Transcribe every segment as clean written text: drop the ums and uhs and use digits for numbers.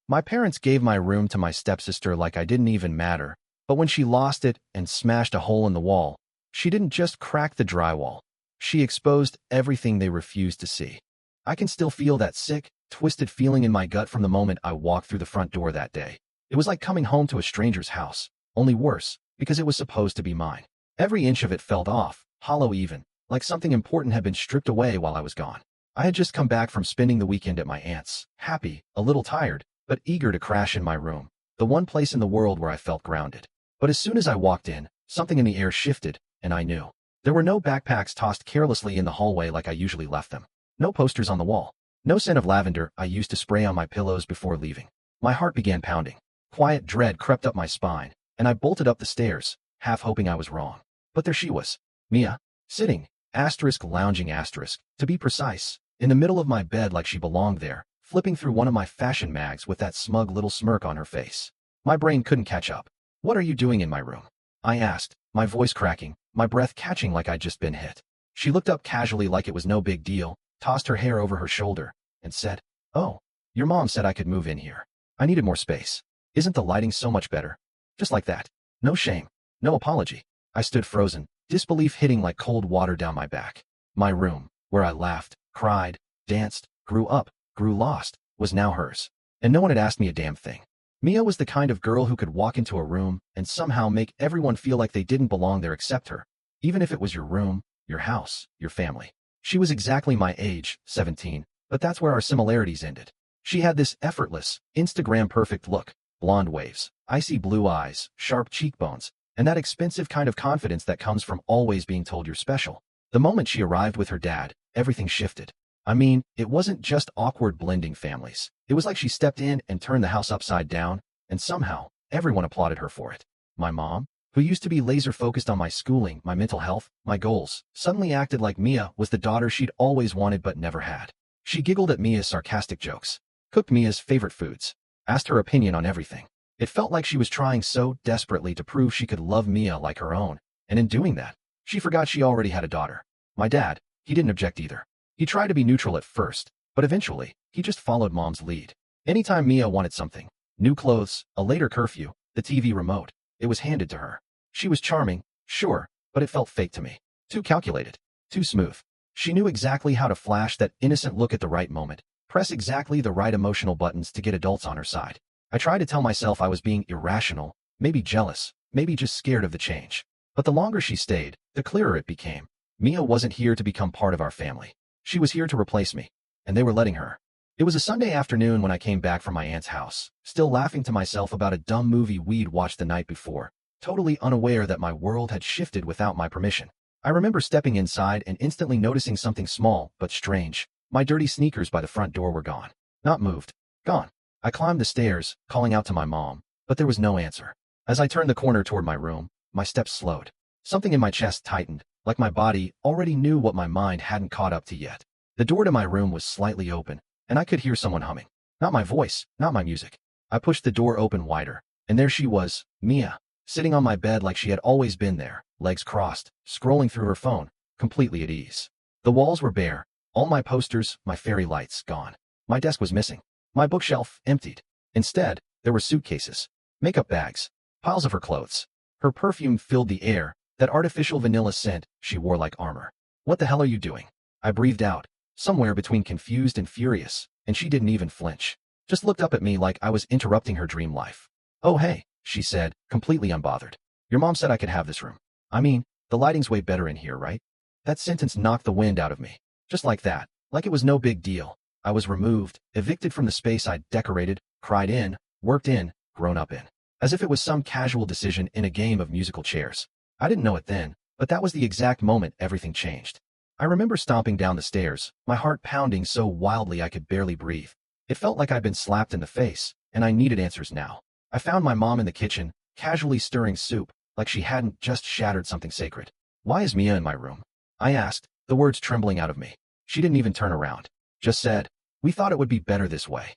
My parents gave my room to my stepsister like I didn't even matter, but when she lost it and smashed a hole in the wall, she didn't just crack the drywall. She exposed everything they refused to see. I can still feel that sick, twisted feeling in my gut from the moment I walked through the front door that day. It was like coming home to a stranger's house, only worse, because it was supposed to be mine. Every inch of it felt off, hollow even, like something important had been stripped away while I was gone. I had just come back from spending the weekend at my aunt's, happy, a little tired, but eager to crash in my room, the one place in the world where I felt grounded. But as soon as I walked in, something in the air shifted, and I knew. There were no backpacks tossed carelessly in the hallway like I usually left them. No posters on the wall. No scent of lavender I used to spray on my pillows before leaving. My heart began pounding. Quiet dread crept up my spine, and I bolted up the stairs, half hoping I was wrong. But there she was, Mia, sitting, lounging, to be precise, in the middle of my bed like she belonged there, flipping through one of my fashion mags with that smug little smirk on her face. My brain couldn't catch up. "What are you doing in my room?" I asked, my voice cracking, my breath catching like I'd just been hit. She looked up casually like it was no big deal, tossed her hair over her shoulder, and said, "Oh, your mom said I could move in here. I needed more space. Isn't the lighting so much better?" Just like that. No shame. No apology. I stood frozen, disbelief hitting like cold water down my back. My room, where I laughed, cried, danced, grew up, grew lost, was now hers. And no one had asked me a damn thing. Mia was the kind of girl who could walk into a room and somehow make everyone feel like they didn't belong there except her, even if it was your room, your house, your family. She was exactly my age, 17, but that's where our similarities ended. She had this effortless, Instagram-perfect look, blonde waves, icy blue eyes, sharp cheekbones, and that expensive kind of confidence that comes from always being told you're special. The moment she arrived with her dad, everything shifted. I mean, it wasn't just awkward blending families. It was like she stepped in and turned the house upside down, and somehow, everyone applauded her for it. My mom, who used to be laser-focused on my schooling, my mental health, my goals, suddenly acted like Mia was the daughter she'd always wanted but never had. She giggled at Mia's sarcastic jokes, cooked Mia's favorite foods, asked her opinion on everything. It felt like she was trying so desperately to prove she could love Mia like her own, and in doing that, she forgot she already had a daughter. My dad, he didn't object either. He tried to be neutral at first, but eventually, he just followed mom's lead. Anytime Mia wanted something, new clothes, a later curfew, the TV remote, it was handed to her. She was charming, sure, but it felt fake to me. Too calculated. Too smooth. She knew exactly how to flash that innocent look at the right moment, press exactly the right emotional buttons to get adults on her side. I tried to tell myself I was being irrational, maybe jealous, maybe just scared of the change. But the longer she stayed, the clearer it became. Mia wasn't here to become part of our family. She was here to replace me, and they were letting her. It was a Sunday afternoon when I came back from my aunt's house, still laughing to myself about a dumb movie we'd watched the night before, totally unaware that my world had shifted without my permission. I remember stepping inside and instantly noticing something small but strange. My dirty sneakers by the front door were gone. Not moved. Gone. I climbed the stairs, calling out to my mom, but there was no answer. As I turned the corner toward my room, my steps slowed. Something in my chest tightened, like my body already knew what my mind hadn't caught up to yet. The door to my room was slightly open, and I could hear someone humming. Not my voice, not my music. I pushed the door open wider, and there she was, Mia, sitting on my bed like she had always been there, legs crossed, scrolling through her phone, completely at ease. The walls were bare, all my posters, my fairy lights, gone. My desk was missing. My bookshelf, emptied. Instead, there were suitcases, makeup bags, piles of her clothes. Her perfume filled the air, that artificial vanilla scent she wore like armor. "What the hell are you doing?" I breathed out, somewhere between confused and furious, and she didn't even flinch. Just looked up at me like I was interrupting her dream life. "Oh hey," she said, completely unbothered. "Your mom said I could have this room. I mean, the lighting's way better in here, right?" That sentence knocked the wind out of me. Just like that, like it was no big deal. I was removed, evicted from the space I'd decorated, cried in, worked in, grown up in. As if it was some casual decision in a game of musical chairs. I didn't know it then, but that was the exact moment everything changed. I remember stomping down the stairs, my heart pounding so wildly I could barely breathe. It felt like I'd been slapped in the face, and I needed answers now. I found my mom in the kitchen, casually stirring soup, like she hadn't just shattered something sacred. "Why is Mia in my room?" I asked, the words trembling out of me. She didn't even turn around. Just said, "We thought it would be better this way."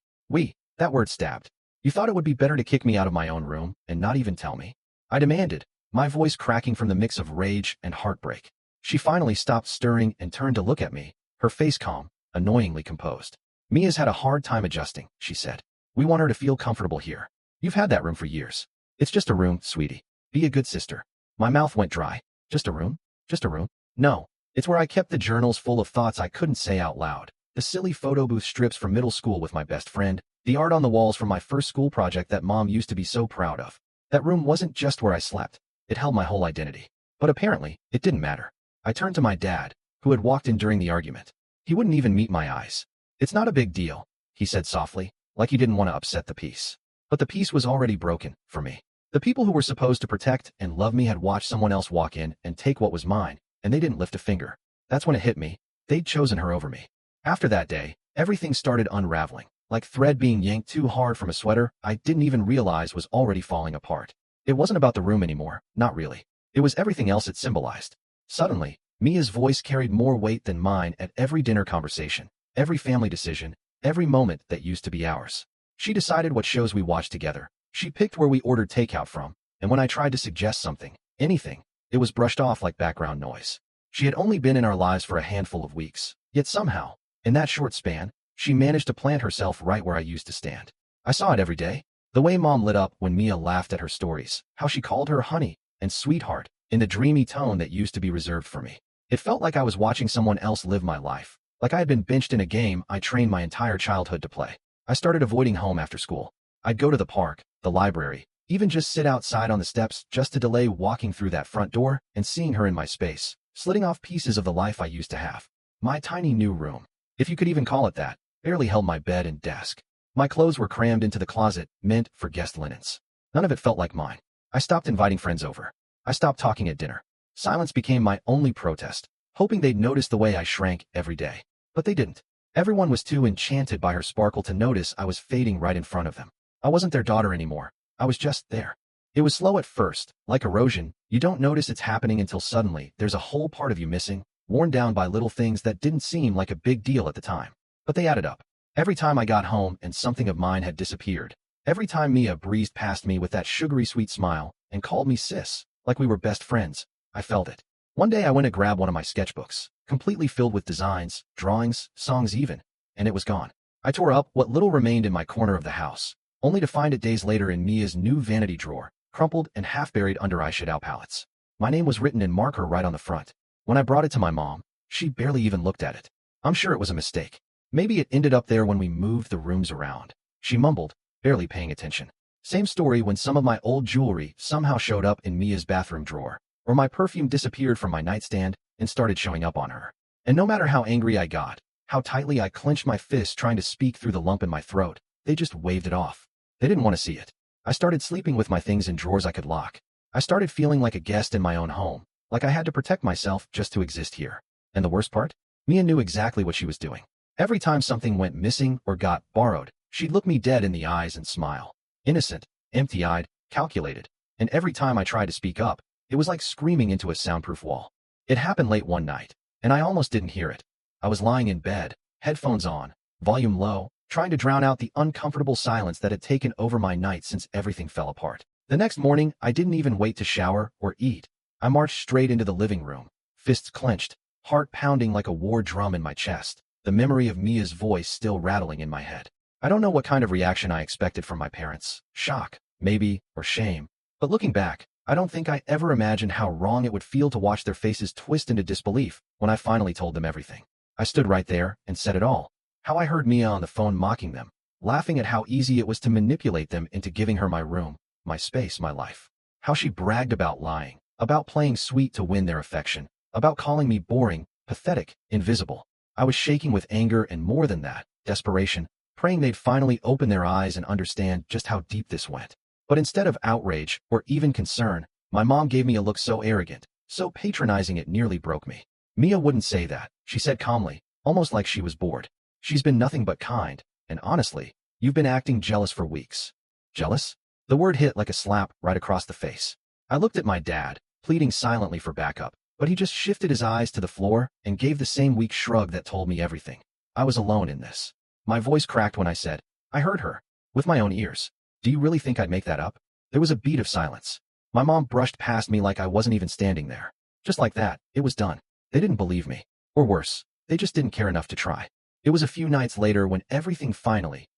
That word stabbed. "You thought it would be better to kick me out of my own room, and not even tell me?" I demanded, my voice cracking from the mix of rage and heartbreak. She finally stopped stirring and turned to look at me, her face calm, annoyingly composed. "Mia's had a hard time adjusting," she said. We want her to feel comfortable here. You've had that room for years. It's just a room, sweetie. Be a good sister. My mouth went dry. Just a room? Just a room? No. It's where I kept the journals full of thoughts I couldn't say out loud. The silly photo booth strips from middle school with my best friend. The art on the walls from my first school project that Mom used to be so proud of. That room wasn't just where I slept. It held my whole identity. But apparently, it didn't matter. I turned to my dad, who had walked in during the argument. He wouldn't even meet my eyes. It's not a big deal, he said softly, like he didn't want to upset the peace. But the peace was already broken, for me. The people who were supposed to protect and love me had watched someone else walk in and take what was mine, and they didn't lift a finger. That's when it hit me. They'd chosen her over me. After that day, everything started unraveling, like thread being yanked too hard from a sweater I didn't even realize was already falling apart. It wasn't about the room anymore, not really. It was everything else it symbolized. Suddenly, Mia's voice carried more weight than mine at every dinner conversation, every family decision, every moment that used to be ours. She decided what shows we watched together. She picked where we ordered takeout from, and when I tried to suggest something, anything, it was brushed off like background noise. She had only been in our lives for a handful of weeks, yet somehow, in that short span, she managed to plant herself right where I used to stand. I saw it every day. The way Mom lit up when Mia laughed at her stories, how she called her honey and sweetheart in the dreamy tone that used to be reserved for me. It felt like I was watching someone else live my life, like I had been benched in a game I trained my entire childhood to play. I started avoiding home after school. I'd go to the park, the library, even just sit outside on the steps just to delay walking through that front door and seeing her in my space, slitting off pieces of the life I used to have. My tiny new room, if you could even call it that, barely held my bed and desk. My clothes were crammed into the closet, meant for guest linens. None of it felt like mine. I stopped inviting friends over. I stopped talking at dinner. Silence became my only protest, hoping they'd notice the way I shrank every day. But they didn't. Everyone was too enchanted by her sparkle to notice I was fading right in front of them. I wasn't their daughter anymore. I was just there. It was slow at first, like erosion. You don't notice it's happening until suddenly there's a whole part of you missing, worn down by little things that didn't seem like a big deal at the time. But they added up. Every time I got home and something of mine had disappeared. Every time Mia breezed past me with that sugary sweet smile and called me sis, like we were best friends, I felt it. One day I went to grab one of my sketchbooks, completely filled with designs, drawings, songs even, and it was gone. I tore up what little remained in my corner of the house, only to find it days later in Mia's new vanity drawer, crumpled and half-buried under eyeshadow palettes. My name was written in marker right on the front. When I brought it to my mom, she barely even looked at it. I'm sure it was a mistake. Maybe it ended up there when we moved the rooms around. She mumbled, barely paying attention. Same story when some of my old jewelry somehow showed up in Mia's bathroom drawer, or my perfume disappeared from my nightstand and started showing up on her. And no matter how angry I got, how tightly I clenched my fists trying to speak through the lump in my throat, they just waved it off. They didn't want to see it. I started sleeping with my things in drawers I could lock. I started feeling like a guest in my own home, like I had to protect myself just to exist here. And the worst part? Mia knew exactly what she was doing. Every time something went missing or got borrowed, she'd look me dead in the eyes and smile. Innocent, empty-eyed, calculated. And every time I tried to speak up, it was like screaming into a soundproof wall. It happened late one night, and I almost didn't hear it. I was lying in bed, headphones on, volume low, trying to drown out the uncomfortable silence that had taken over my night since everything fell apart. The next morning, I didn't even wait to shower or eat. I marched straight into the living room, fists clenched, heart pounding like a war drum in my chest, the memory of Mia's voice still rattling in my head. I don't know what kind of reaction I expected from my parents. Shock, maybe, or shame. But looking back, I don't think I ever imagined how wrong it would feel to watch their faces twist into disbelief when I finally told them everything. I stood right there and said it all. How I heard Mia on the phone mocking them, laughing at how easy it was to manipulate them into giving her my room, my space, my life. How she bragged about lying, about playing sweet to win their affection, about calling me boring, pathetic, invisible. I was shaking with anger and more than that, desperation, praying they'd finally open their eyes and understand just how deep this went. But instead of outrage or even concern, my mom gave me a look so arrogant, so patronizing it nearly broke me. Mia wouldn't say that, she said calmly, almost like she was bored. She's been nothing but kind, and honestly, you've been acting jealous for weeks. Jealous? The word hit like a slap right across the face. I looked at my dad, pleading silently for backup, but he just shifted his eyes to the floor and gave the same weak shrug that told me everything. I was alone in this. My voice cracked when I said, I heard her, with my own ears. Do you really think I'd make that up? There was a beat of silence. My mom brushed past me like I wasn't even standing there. Just like that, it was done. They didn't believe me. Or worse, they just didn't care enough to try. It was a few nights later when everything finally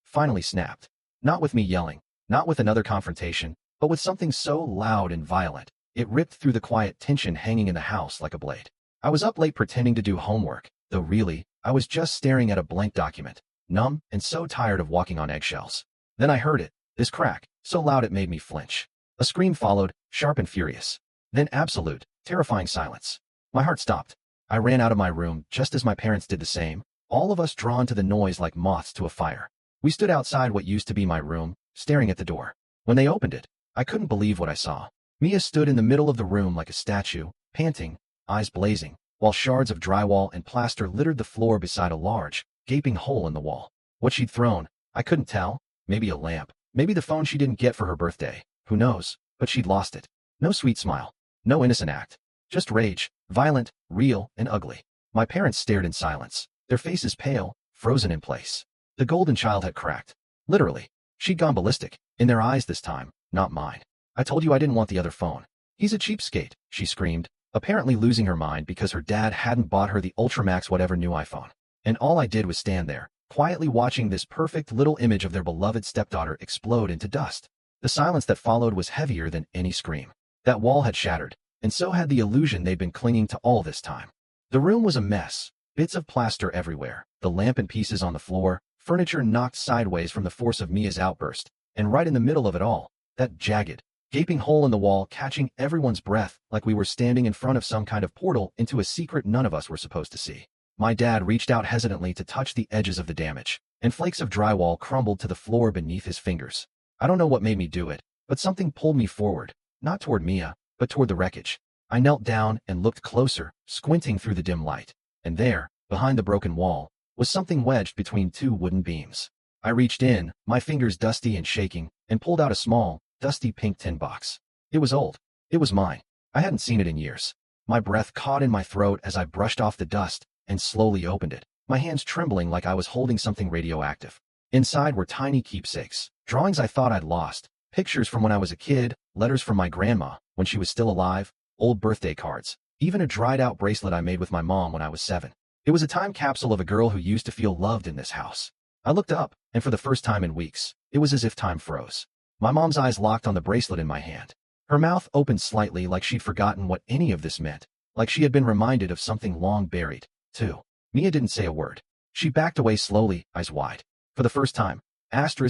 snapped. Not with me yelling, not with another confrontation, but with something so loud and violent, it ripped through the quiet tension hanging in the house like a blade. I was up late pretending to do homework, though really, I was just staring at a blank document, numb and so tired of walking on eggshells. Then I heard it, this crack, so loud it made me flinch. A scream followed, sharp and furious. Then absolute, terrifying silence. My heart stopped. I ran out of my room just as my parents did the same, all of us drawn to the noise like moths to a fire. We stood outside what used to be my room, staring at the door. When they opened it, I couldn't believe what I saw. Mia stood in the middle of the room like a statue, panting, eyes blazing, while shards of drywall and plaster littered the floor beside a large, gaping hole in the wall. What she'd thrown, I couldn't tell. Maybe a lamp, maybe the phone she didn't get for her birthday. Who knows? But she'd lost it. No sweet smile. No innocent act. Just rage, violent, real, and ugly. My parents stared in silence, their faces pale, frozen in place. The golden child had cracked. Literally. She'd gone ballistic, in their eyes this time, not mine. I told you I didn't want the other phone. He's a cheapskate, she screamed, apparently losing her mind because her dad hadn't bought her the Ultramax whatever new iPhone. And all I did was stand there, quietly watching this perfect little image of their beloved stepdaughter explode into dust. The silence that followed was heavier than any scream. That wall had shattered, and so had the illusion they'd been clinging to all this time. The room was a mess, bits of plaster everywhere, the lamp in pieces on the floor, furniture knocked sideways from the force of Mia's outburst, and right in the middle of it all, that jagged, gaping hole in the wall catching everyone's breath like we were standing in front of some kind of portal into a secret none of us were supposed to see. My dad reached out hesitantly to touch the edges of the damage, and flakes of drywall crumbled to the floor beneath his fingers. I don't know what made me do it, but something pulled me forward, not toward Mia, but toward the wreckage. I knelt down and looked closer, squinting through the dim light. And there, behind the broken wall, was something wedged between two wooden beams. I reached in, my fingers dusty and shaking, and pulled out a small, dusty pink tin box. It was old. It was mine. I hadn't seen it in years. My breath caught in my throat as I brushed off the dust and slowly opened it, my hands trembling like I was holding something radioactive. Inside were tiny keepsakes, drawings I thought I'd lost, pictures from when I was a kid, letters from my grandma when she was still alive, old birthday cards, even a dried-out bracelet I made with my mom when I was 7. It was a time capsule of a girl who used to feel loved in this house. I looked up, and for the first time in weeks, it was as if time froze. My mom's eyes locked on the bracelet in my hand. Her mouth opened slightly like she'd forgotten what any of this meant, like she had been reminded of something long buried, too. Mia didn't say a word. She backed away slowly, eyes wide. For the first time,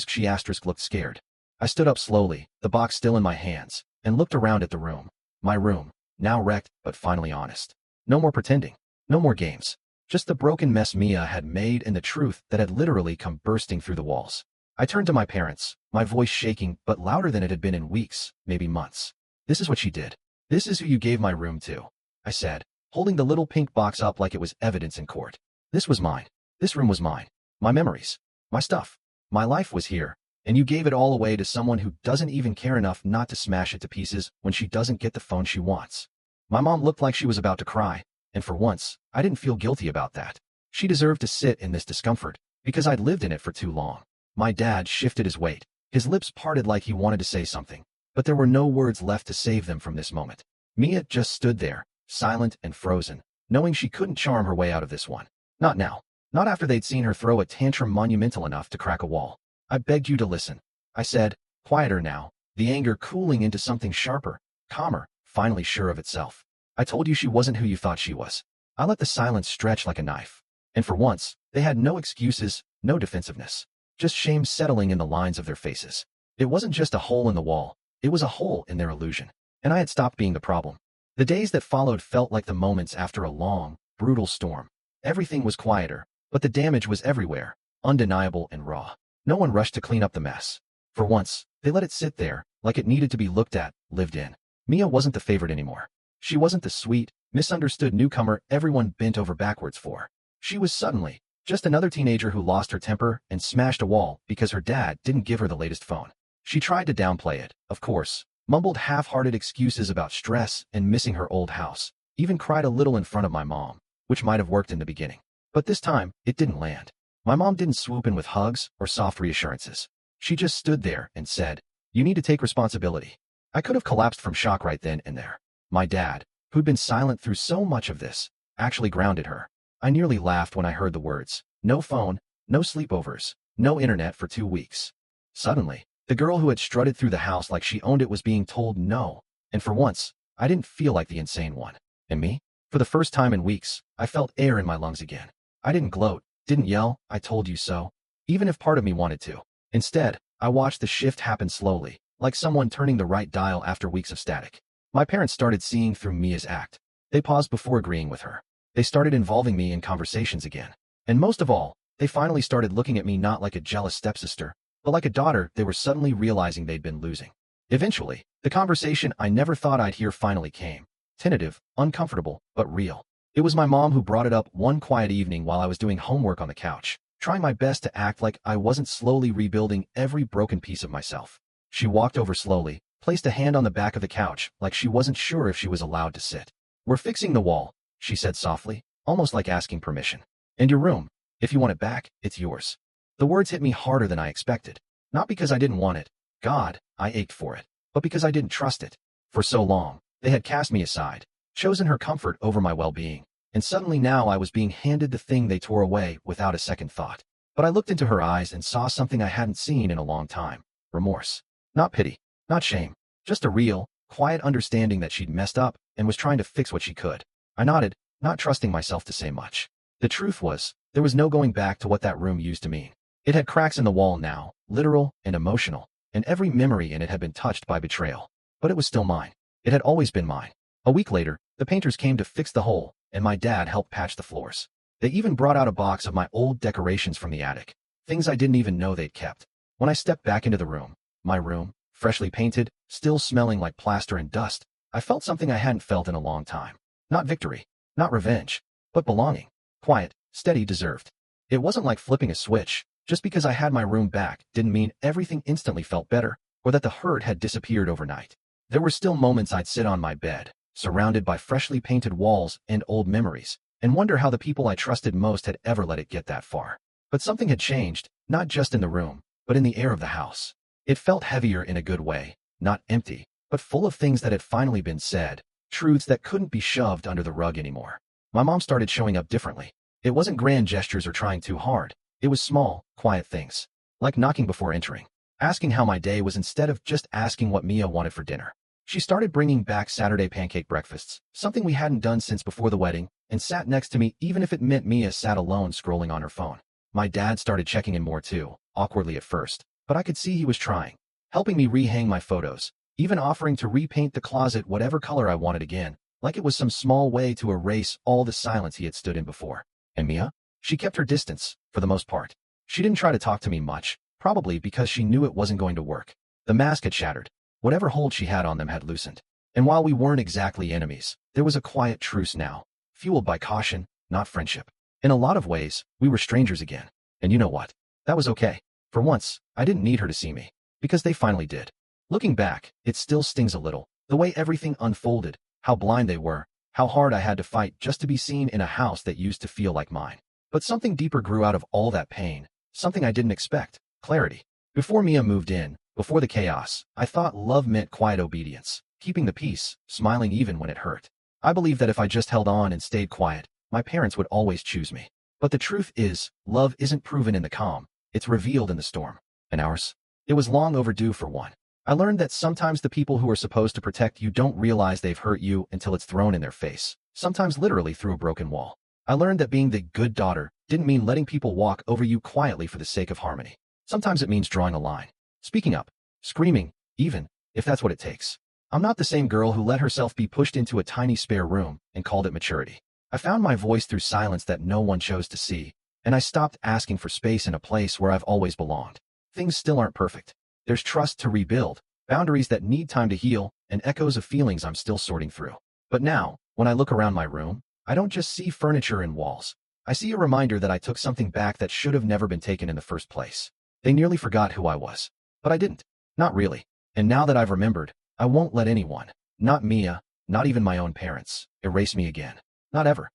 she looked scared. I stood up slowly, the box still in my hands, and looked around at the room. My room, now wrecked, but finally honest. No more pretending. No more games. Just the broken mess Mia had made and the truth that had literally come bursting through the walls. I turned to my parents, my voice shaking but louder than it had been in weeks, maybe months. This is what she did. This is who you gave my room to, I said, holding the little pink box up like it was evidence in court. This was mine. This room was mine. My memories. My stuff. My life was here, and you gave it all away to someone who doesn't even care enough not to smash it to pieces when she doesn't get the phone she wants. My mom looked like she was about to cry, and for once, I didn't feel guilty about that. She deserved to sit in this discomfort, because I'd lived in it for too long. My dad shifted his weight. His lips parted like he wanted to say something, but there were no words left to save them from this moment. Mia just stood there, silent and frozen, knowing she couldn't charm her way out of this one. Not now. Not after they'd seen her throw a tantrum monumental enough to crack a wall. I begged you to listen, I said, quieter now, the anger cooling into something sharper, calmer, finally sure of itself. I told you she wasn't who you thought she was. I let the silence stretch like a knife. And for once, they had no excuses, no defensiveness. Just shame settling in the lines of their faces. It wasn't just a hole in the wall, it was a hole in their illusion. And I had stopped being the problem. The days that followed felt like the moments after a long, brutal storm. Everything was quieter, but the damage was everywhere, undeniable and raw. No one rushed to clean up the mess. For once, they let it sit there, like it needed to be looked at, lived in. Mia wasn't the favorite anymore. She wasn't the sweet, misunderstood newcomer everyone bent over backwards for. She was suddenly just another teenager who lost her temper and smashed a wall because her dad didn't give her the latest phone. She tried to downplay it, of course, mumbled half-hearted excuses about stress and missing her old house, even cried a little in front of my mom, which might have worked in the beginning. But this time, it didn't land. My mom didn't swoop in with hugs or soft reassurances. She just stood there and said, "You need to take responsibility." I could have collapsed from shock right then and there. My dad, who'd been silent through so much of this, actually grounded her. I nearly laughed when I heard the words, "No phone, no sleepovers, no internet for 2 weeks." Suddenly, the girl who had strutted through the house like she owned it was being told no, and for once, I didn't feel like the insane one. And me? For the first time in weeks, I felt air in my lungs again. I didn't gloat, didn't yell, "I told you so," even if part of me wanted to. Instead, I watched the shift happen slowly, like someone turning the right dial after weeks of static. My parents started seeing through Mia's act. They paused before agreeing with her. They started involving me in conversations again. And most of all, they finally started looking at me not like a jealous stepsister, but like a daughter they were suddenly realizing they'd been losing. Eventually, the conversation I never thought I'd hear finally came. Tentative, uncomfortable, but real. It was my mom who brought it up one quiet evening while I was doing homework on the couch, trying my best to act like I wasn't slowly rebuilding every broken piece of myself. She walked over slowly, placed a hand on the back of the couch like she wasn't sure if she was allowed to sit. "We're fixing the wall," she said softly, almost like asking permission. "And your room. If you want it back, it's yours." The words hit me harder than I expected. Not because I didn't want it. God, I ached for it. But because I didn't trust it. For so long, they had cast me aside, chosen her comfort over my well-being. And suddenly now I was being handed the thing they tore away without a second thought. But I looked into her eyes and saw something I hadn't seen in a long time. Remorse. Not pity. Not shame. Just a real, quiet understanding that she'd messed up and was trying to fix what she could. I nodded, not trusting myself to say much. The truth was, there was no going back to what that room used to mean. It had cracks in the wall now, literal and emotional, and every memory in it had been touched by betrayal. But it was still mine. It had always been mine. A week later, the painters came to fix the hole, and my dad helped patch the floors. They even brought out a box of my old decorations from the attic, things I didn't even know they'd kept. When I stepped back into the room, my room, freshly painted, still smelling like plaster and dust, I felt something I hadn't felt in a long time. Not victory, not revenge, but belonging. Quiet, steady, deserved. It wasn't like flipping a switch. Just because I had my room back didn't mean everything instantly felt better, or that the hurt had disappeared overnight. There were still moments I'd sit on my bed, surrounded by freshly painted walls and old memories, and wonder how the people I trusted most had ever let it get that far. But something had changed, not just in the room, but in the air of the house. It felt heavier in a good way, not empty, but full of things that had finally been said, truths that couldn't be shoved under the rug anymore. My mom started showing up differently. It wasn't grand gestures or trying too hard. It was small, quiet things, like knocking before entering, asking how my day was instead of just asking what Mia wanted for dinner. She started bringing back Saturday pancake breakfasts, something we hadn't done since before the wedding, and sat next to me even if it meant Mia sat alone scrolling on her phone. My dad started checking in more too, awkwardly at first, but I could see he was trying, helping me rehang my photos, even offering to repaint the closet whatever color I wanted again, like it was some small way to erase all the silence he had stood in before. And Mia? She kept her distance, for the most part. She didn't try to talk to me much, probably because she knew it wasn't going to work. The mask had shattered. Whatever hold she had on them had loosened. And while we weren't exactly enemies, there was a quiet truce now, fueled by caution, not friendship. In a lot of ways, we were strangers again. And you know what? That was okay. For once, I didn't need her to see me. Because they finally did. Looking back, it still stings a little. The way everything unfolded, how blind they were, how hard I had to fight just to be seen in a house that used to feel like mine. But something deeper grew out of all that pain, something I didn't expect, clarity. Before Mia moved in, before the chaos, I thought love meant quiet obedience, keeping the peace, smiling even when it hurt. I believed that if I just held on and stayed quiet, my parents would always choose me. But the truth is, love isn't proven in the calm, it's revealed in the storm. And ours? It was long overdue for one. I learned that sometimes the people who are supposed to protect you don't realize they've hurt you until it's thrown in their face, sometimes literally through a broken wall. I learned that being the good daughter didn't mean letting people walk over you quietly for the sake of harmony. Sometimes it means drawing a line, speaking up, screaming, even if that's what it takes. I'm not the same girl who let herself be pushed into a tiny spare room and called it maturity. I found my voice through silence that no one chose to see, and I stopped asking for space in a place where I've always belonged. Things still aren't perfect. There's trust to rebuild, boundaries that need time to heal, and echoes of feelings I'm still sorting through. But now, when I look around my room, I don't just see furniture and walls. I see a reminder that I took something back that should have never been taken in the first place. They nearly forgot who I was. But I didn't. Not really. And now that I've remembered, I won't let anyone, not Mia, not even my own parents, erase me again. Not ever.